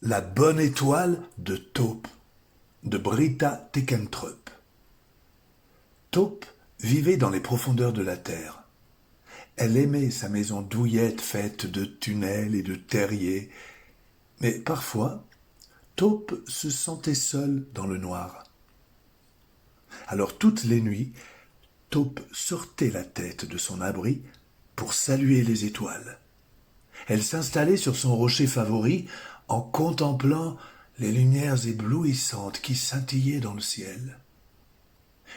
La bonne étoile de Taupe de Britta Teckentrup. Taupe vivait dans les profondeurs de la terre. Elle aimait sa maison douillette faite de tunnels et de terriers, mais parfois, Taupe se sentait seule dans le noir. Alors toutes les nuits, Taupe sortait la tête de son abri pour saluer les étoiles. Elle s'installait sur son rocher favori en contemplant les lumières éblouissantes qui scintillaient dans le ciel.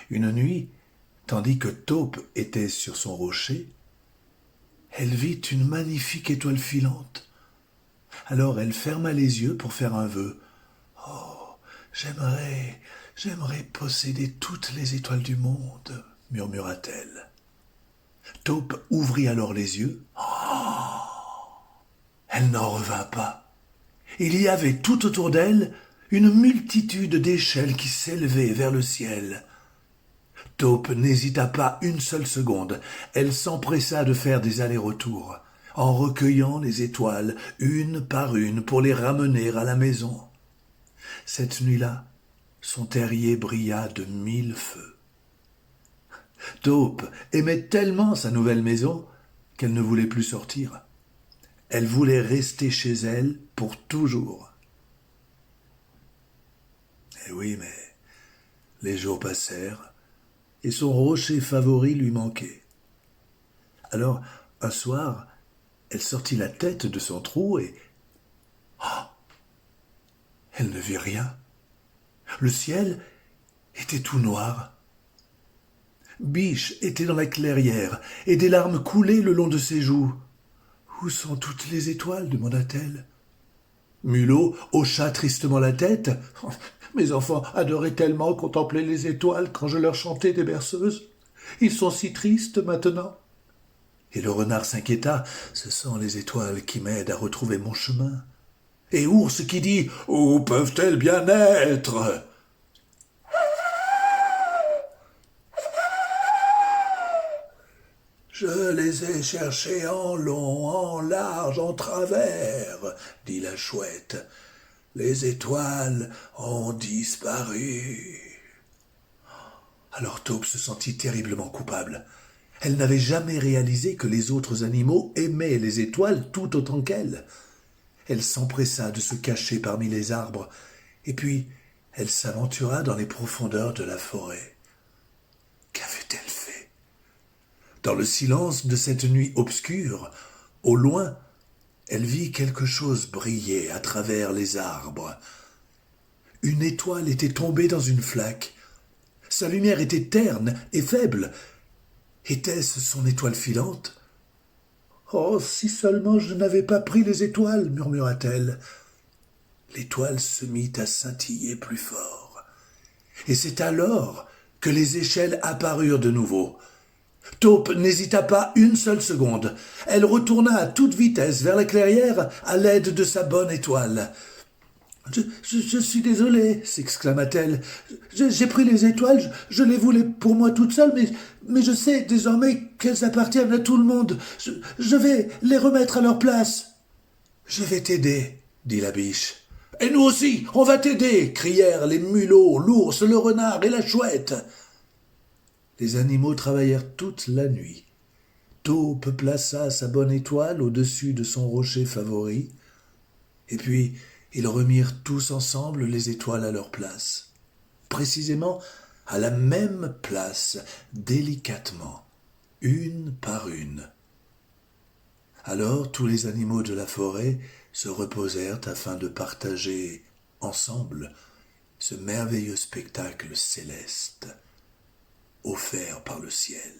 Une nuit, tandis que Taupe était sur son rocher, elle vit une magnifique étoile filante. Alors elle ferma les yeux pour faire un vœu. « Oh, j'aimerais posséder toutes les étoiles du monde, » murmura-t-elle. Taupe ouvrit alors les yeux. Elle n'en revint pas. Il y avait tout autour d'elle une multitude d'échelles qui s'élevaient vers le ciel. Taupe n'hésita pas une seule seconde. Elle s'empressa de faire des allers-retours, en recueillant les étoiles une par une pour les ramener à la maison. Cette nuit-là, son terrier brilla de 1000 feux. Taupe aimait tellement sa nouvelle maison qu'elle ne voulait plus sortir. Elle voulait rester chez elle pour toujours. Eh oui, mais les jours passèrent et son rocher favori lui manquait. Alors, un soir, elle sortit la tête de son trou et... elle ne vit rien. Le ciel était tout noir. Biche était dans la clairière et des larmes coulaient le long de ses joues. « Où sont toutes les étoiles ?» demanda-t-elle. Mulot hocha tristement la tête. « Mes enfants adoraient tellement contempler les étoiles quand je leur chantais des berceuses. Ils sont si tristes maintenant. » Et le renard s'inquiéta. « Ce sont les étoiles qui m'aident à retrouver mon chemin. » Et Ours qui dit « Où peuvent-elles bien être ?» « Je les ai cherchées en long, en large, en travers, » dit la chouette. « Les étoiles ont disparu. » Alors Taupe se sentit terriblement coupable. Elle n'avait jamais réalisé que les autres animaux aimaient les étoiles tout autant qu'elle. Elle s'empressa de se cacher parmi les arbres, et puis elle s'aventura dans les profondeurs de la forêt. Qu'avait-elle fait? Dans le silence de cette nuit obscure, au loin, elle vit quelque chose briller à travers les arbres. Une étoile était tombée dans une flaque. Sa lumière était terne et faible. Était-ce son étoile filante? « Oh, si seulement je n'avais pas pris les étoiles » murmura-t-elle. L'étoile se mit à scintiller plus fort. Et c'est alors que les échelles apparurent de nouveau. Taupe n'hésita pas une seule seconde. Elle retourna à toute vitesse vers la clairière à l'aide de sa bonne étoile. « Je suis désolée, » s'exclama-t-elle. « J'ai pris les étoiles, je les voulais pour moi toute seule, mais je sais désormais qu'elles appartiennent à tout le monde. Je vais les remettre à leur place. »« Je vais t'aider, » dit la biche. « Et nous aussi, on va t'aider » crièrent les mulots, l'ours, le renard et la chouette. Les animaux travaillèrent toute la nuit. Taupe plaça sa bonne étoile au-dessus de son rocher favori, et puis ils remirent tous ensemble les étoiles à leur place, précisément à la même place, délicatement, une par une. Alors tous les animaux de la forêt se reposèrent afin de partager ensemble ce merveilleux spectacle céleste offert par le ciel.